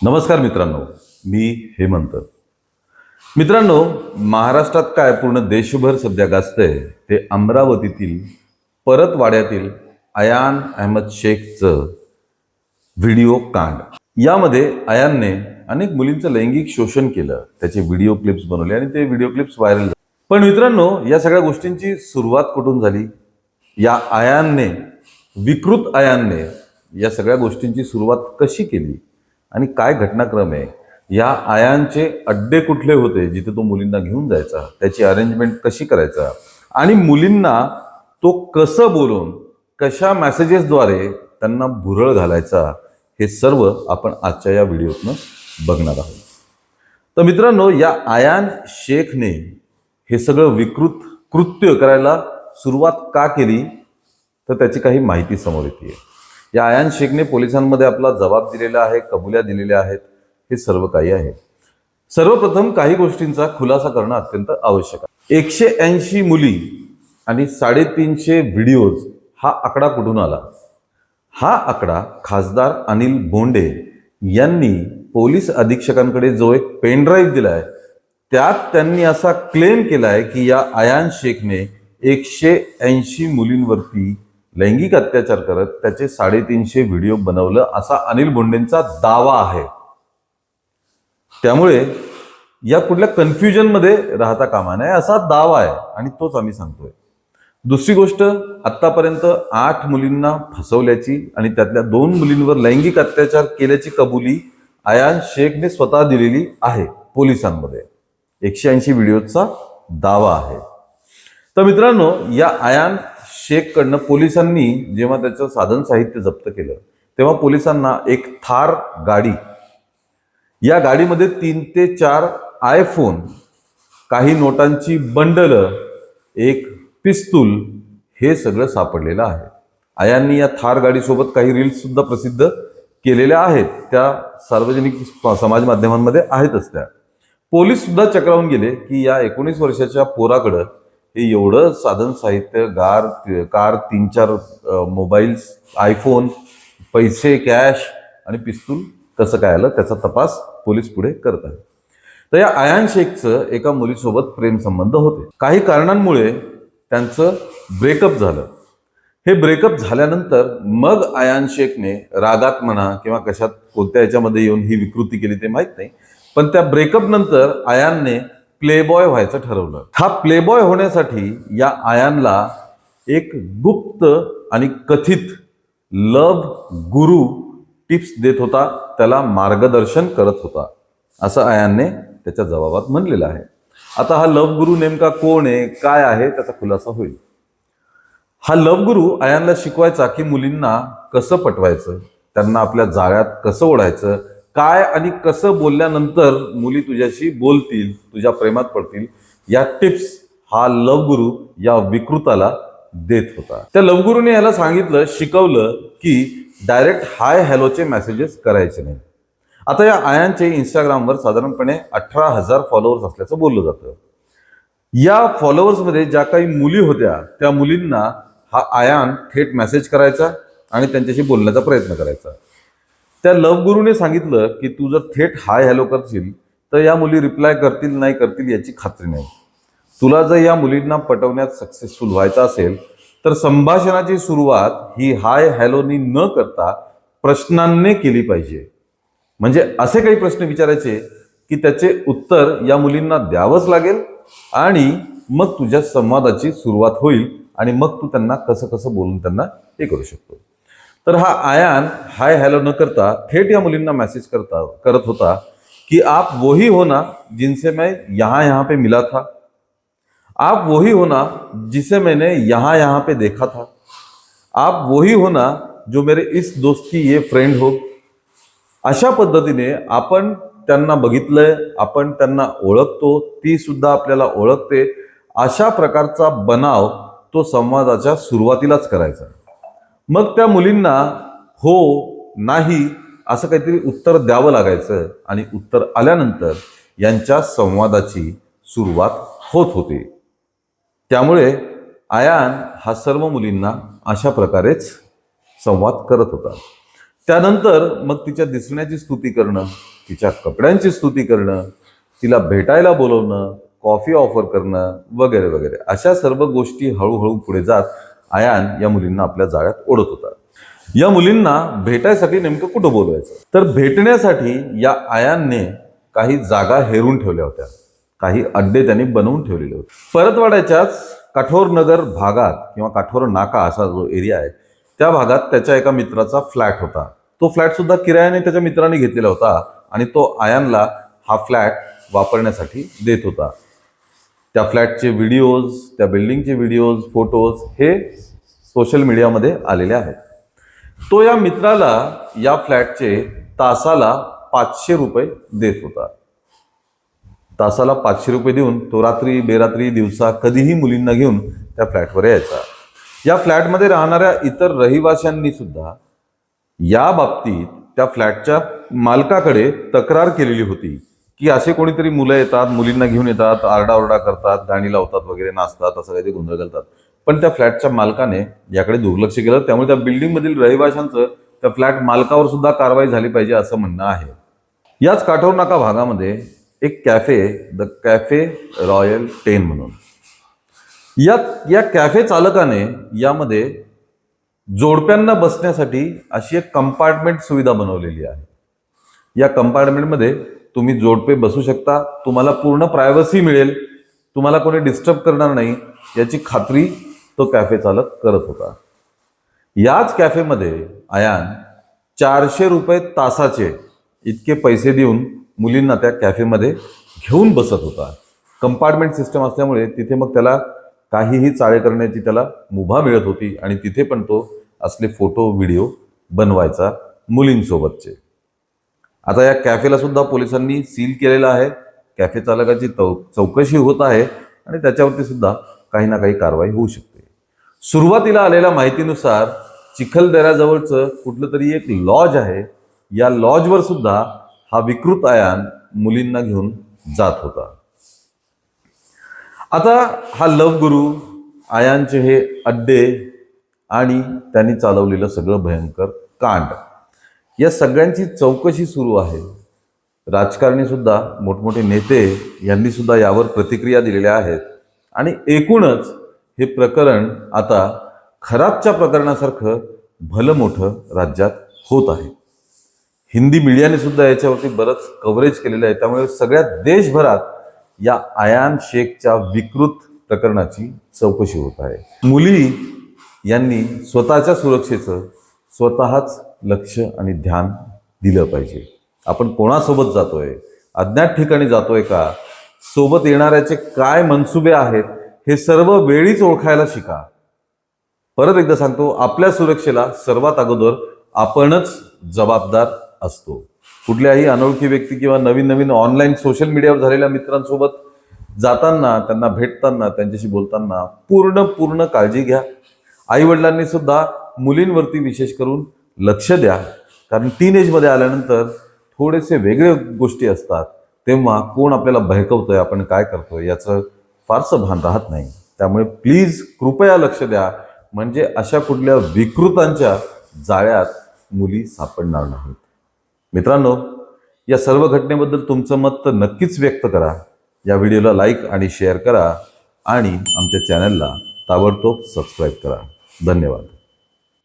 नमस्कार मित्रांनो, मी हेमंत. मित्रांनो, महाराष्ट्रात काय पूर्ण देशभर सध्या गाजतंय ते अमरावतीतील परतवाड्यातील अयान अहमद शेखचं व्हिडिओ कांड. यामध्ये अयानने अनेक मुलींचं लैंगिक शोषण केलं, त्याचे व्हिडिओ क्लिप्स बनवले आणि ते व्हिडिओ क्लिप्स व्हायरल झाले. पण मित्रांनो, या सगळ्या गोष्टींची सुरुवात कुठून झाली? या अयानने, विकृत अयानने या सगळ्या गोष्टींची सुरुवात कशी केली आणि काय घटनाक्रम आहे? या आयांचे अड्डे कुठले होते जिथे तो मुलींना घेऊन जायचा, त्याची अरेंजमेंट कशी करायचा आणि मुलींना तो कसं बोलून, कशा मेसेजेसद्वारे त्यांना भुरळ घालायचा, हे सर्व आपण आजच्या या व्हिडिओतनं बघणार आहोत. तर मित्रांनो, या अयान शेखने हे सगळं विकृत कृत्य करायला सुरुवात का केली तर त्याची काही माहिती समोर येते. या अयान शेखने पोलिसांमध्ये आपला जबाब दिलेला आहे, कबुल्या दिलेल्या आहेत, हे सर्व काही आहे. सर्वप्रथम काही गोष्टींचा खुलासा करणं अत्यंत आवश्यक आहे. 180 मुली आणि 350 व्हिडिओज हा आकडा कुठून आला? हा आकडा खासदार अनिल बोंडे यांनी पोलीस अधीक्षकांकडे जो एक पेन ड्राईव्ह दिलाय त्यात त्यांनी असा क्लेम केलाय की या अयान शेखने 180 मुलींवरती लैंगिक अत्याचार करत त्याचे 350 व्हिडिओ बनवलं, असा अनिल बोंडेंचा दावा आहे. त्यामुळे या कुठल्या कन्फ्युजन मध्ये राहता कामा नये असा दावा आहे आणि तोच आम्ही सांगतोय. दुसरी गोष्ट, आतापर्यंत 8 मुलींना फसवल्याची आणि त्यातल्या 2 मुलींवर लैंगिक अत्याचार केल्याची कबुली अयान शेखने स्वतः दिलेली आहे पोलिसांमध्ये. 180 व्हिडिओचा दावा आहे. तर मित्रांनो, या अयान शेखकडनं पोलिसांनी जेव्हा त्याचं साधन साहित्य जप्त केलं तेव्हा पोलिसांना एक थार गाडी, या गाडीमध्ये 3 ते 4 आयफोन, काही नोटांची बंडल, एक पिस्तूल, हे सगळं सापडलेलं आहे. अयाननी या थार गाडीसोबत काही रील्स सुद्धा प्रसिद्ध केलेल्या आहेत, त्या सार्वजनिक समाज माध्यमांमध्ये आहेतच. त्या पोलीस सुद्धा चक्रावून गेले की या 19 वर्षाच्या पोराकडं हे एवढं साधन साहित्य, कार, 3-4 मोबाईल्स, आयफोन, पैसे, कॅश आणि पिस्तूल कसं काय आलं, त्याचा तपास पोलीस पुढे करत आहेत. तर या अयान शेखचं एका मुलीसोबत प्रेम संबंध होते. काही कारणांमुळे त्यांचं ब्रेकअप झालं. हे ब्रेकअप झाल्यानंतर मग अयान शेखने रागात म्हणा किंवा कशात कोणत्या ह्याच्यामध्ये येऊन ही विकृती केली ते माहीत नाही, पण त्या ब्रेकअप नंतर अयानने प्लेबॉय व्हायचं ठरवलं. हा प्लेबॉय होण्यासाठी या अयानला एक गुप्त आणि कथित लव गुरु टिप्स देत होता, त्याला मार्गदर्शन करत होता, असं अयानने त्याच्या जबाबात म्हणलेलं आहे. आता हा लव गुरु नेमका कोण आहे, काय आहे, त्याचा खुलासा होईल. हा लव गुरु अयानला शिकवायचा की मुलींना कसं पटवायचं, त्यांना आपल्या जाळ्यात कसं ओढायचं, काय आणि कसं बोलल्यानंतर मुली तुझ्याशी बोलतील, तुझ्या प्रेमात पडतील, या टिप्स हा लव गुरु या विकृताला देत होता. त्या लव गुरुने याला सांगितलं, शिकवलं की डायरेक्ट हाय हॅलोचे मेसेजेस करायचे नाही. आता या अयानचे इंस्टाग्रामवर साधारणपणे 18,000 फॉलोअर्स असल्याचं बोललं जातं. या फॉलोअर्समध्ये ज्या काही मुली होत्या त्या मुलींना हा अयान थेट मेसेज करायचा आणि त्यांच्याशी बोलण्याचा प्रयत्न करायचा. त्या लव गुरुने सांगितलं की तू जर थेट हाय हॅलो करशील तर या मुली रिप्लाय करतील नाही करतील याची खात्री नाही. तुला जर या मुलींना पटवण्यात सक्सेसफुल व्हायचं असेल तर संभाषणाची सुरुवात ही हाय हॅलोनी न करता प्रश्नांनी केली पाहिजे. म्हणजे असे काही प्रश्न विचारायचे की त्याचे उत्तर या मुलींना द्यावंच लागेल आणि मग तुझ्या संवादाची सुरुवात होईल आणि मग तू त्यांना कसं कसं बोलून त्यांना हे करू शकतो. तर हा अयान हाय हॅलो न करता थेट या मुलींना मेसेज करत होता कि आप वही हो ना जिनसे मैं यहाँ पे मिला था, आप वही हो ना जिसे मैंने यहाँ पे देखा था, आप वही हो ना जो मेरे इस दोस्त की ये फ्रेंड हो. अशा पद्धतीने आपण त्यांना बघितलंय, आपण त्यांना ओळखतो, ती सुद्धा आपल्याला ओळखते, अशा प्रकारचा बनाव तो संवादाच्या सुरुवातीलाच करायचा. मग त्या मुलींना हो नाही असं काहीतरी उत्तर द्यावं लागायचं आणि उत्तर आल्यानंतर यांच्या संवादाची सुरुवात होत होती. त्यामुळे अयान हा सर्व मुलींना अशा प्रकारेच संवाद करत होता. त्यानंतर मग तिच्या दिसण्याची स्तुती करणं, तिच्या कपड्यांची स्तुती करणं, तिला भेटायला बोलवणं, कॉफी ऑफर करणं वगैरे वगैरे अशा सर्व गोष्टी हळूहळू पुढे जात आयान या मुलींना आपल्या जाळ्यात ओढत होता. या मुलींना भेटायसाठी नेमकं कुठं बोलवायचं? तर भेटण्यासाठी या आयानने काही जागा हेरून ठेवल्या होत्या, काही अड्डे त्यांनी बनवून ठेवलेले होते. परतवाड्याच्याच काठोर नगर भागात किंवा काठोर नाका असा जो एरिया आहे त्या भागात त्याच्या एका मित्राचा फ्लॅट होता. तो फ्लॅट सुद्धा किरायाने त्याच्या मित्राने घेतलेला होता आणि तो आयानला हा फ्लॅट वापरण्यासाठी देत होता. त्या फ्लॅटचे व्हिडिओज, त्या बिल्डिंगचे व्हिडिओज, फोटोज हे सोशल मीडियामध्ये आलेले आहेत. तो या मित्राला या फ्लॅटचे तासाला 500 रुपये देत होता. तासाला 500 रुपये देऊन तो रात्री बेरात्री दिवसा कधीही मुलींना घेऊन त्या फ्लॅटवर यायचा. या फ्लॅटमध्ये राहणाऱ्या इतर रहिवाशांनी सुद्धा या बाबतीत त्या फ्लॅटच्या मालकाकडे तक्रार केलेली होती की असे कोणीतरी मुलं येतात, मुलींना घेऊन येतात, आरडाओरडा करतात, गाणी लावतात वगैरे, नाचतात, असं काही ते गोंधळ घालतात. पण त्या फ्लॅटच्या मालकाने याकडे दुर्लक्ष केलं. त्यामुळे त्या बिल्डिंगमधील रहिवाशांचं त्या फ्लॅट मालकावर सुद्धा कारवाई झाली पाहिजे असं म्हणणं आहे. याच काठोर नाका भागामध्ये एक कॅफे, द कॅफे रॉयल 10 म्हणून, या कॅफे चालकाने यामध्ये जोडप्यांना बसण्यासाठी अशी एक कंपार्टमेंट सुविधा बनवलेली आहे. या कंपार्टमेंटमध्ये तुम्ही जोडपे बसू शकता, तुम्हाला पूर्ण प्रायव्हसी मिळेल, तुम्हाला कोणी डिस्टर्ब करणार नाही याची खात्री तो कॅफे चालक करत होता. याच कॅफेमध्ये आयान 400 रुपये तासाचे इतके पैसे देऊन मुलींना त्या कॅफेमध्ये घेऊन बसत होता. कंपार्टमेंट सिस्टम असल्यामुळे तिथे मग त्याला काहीही चाळे करण्याची त्याला मुभा मिळत होती आणि तिथे पण तो असले फोटो व्हिडिओ बनवायचा मुलींसोबतचे. आता या कॅफेला सुद्धा पोलिसांनी सील केलेलं आहे. कॅफे चालकाची चौकशी होत आहे आणि त्याच्यावरती सुद्धा काही ना काही कारवाई होऊ शकते. सुरुवातीला आलेल्या माहितीनुसार चिखलदऱ्याजवळचं कुठलं तरी एक लॉज आहे. या लॉजवर सुद्धा हा विकृत आयान मुलींना घेऊन जात होता. आता हा लव गुरु, आयानचे हे अड्डे आणि त्यांनी चालवलेलं सगळं भयंकर कांड, या सगळ्यांची चौकशी सुरू आहे. राजकारणी सुद्धा, मोठमोठे नेते यांनी सुद्धा यावर प्रतिक्रिया दिलेल्या आहेत आणि एकूणच हे प्रकरण आता खराबच्या प्रकरणासारखं भलं मोठं राज्यात होत आहे. हिंदी मीडियाने सुद्धा याच्यावरती बरंच कव्हरेज केलेलं आहे. त्यामुळे सगळ्या देशभरात या आयान शेखच्या विकृत प्रकरणाची चौकशी होत आहे. मुली यांनी स्वतःच्या सुरक्षेचं स्वतःच लक्ष आणि ध्यान दिलं पाहिजे. आपण कोणासोबत जातोय, अज्ञात ठिकाणी जातोय का, सोबत येणाऱ्याचे काय मनसुबे आहेत हे सर्व वेळीच ओळखायला शिका. परत एकदा सांगतो, आपल्या सुरक्षेला सर्वात अगोदर आपणच जबाबदार असतो. कुठल्याही अनोळखी व्यक्ती किंवा नवीन नवीन ऑनलाईन सोशल मीडियावर झालेल्या मित्रांसोबत जाताना, त्यांना भेटताना, त्यांच्याशी बोलताना पूर्ण काळजी घ्या. आईवडिलांनी सुद्धा मुलींवरती विशेष करून लक्ष द्या, कारण टीनेजमध्ये आल्यानंतर थोडेसे वेगळे गोष्टी असतात. तेव्हा कोण आपल्याला बहकवतोय, आपण काय करतोय याचं फारसं भान राहत नाही. त्यामुळे प्लीज कृपया लक्ष द्या, म्हणजे अशा कुठल्या विकृतांच्या जाळ्यात मुली सापडणार नाहीत. मित्रांनो, या सर्व घटनेबद्दल तुमचं मत तर नक्कीच व्यक्त करा. या व्हिडिओला लाईक आणि शेअर करा आणि आमच्या चॅनलला ताबडतोब सबस्क्राईब करा. धन्यवाद.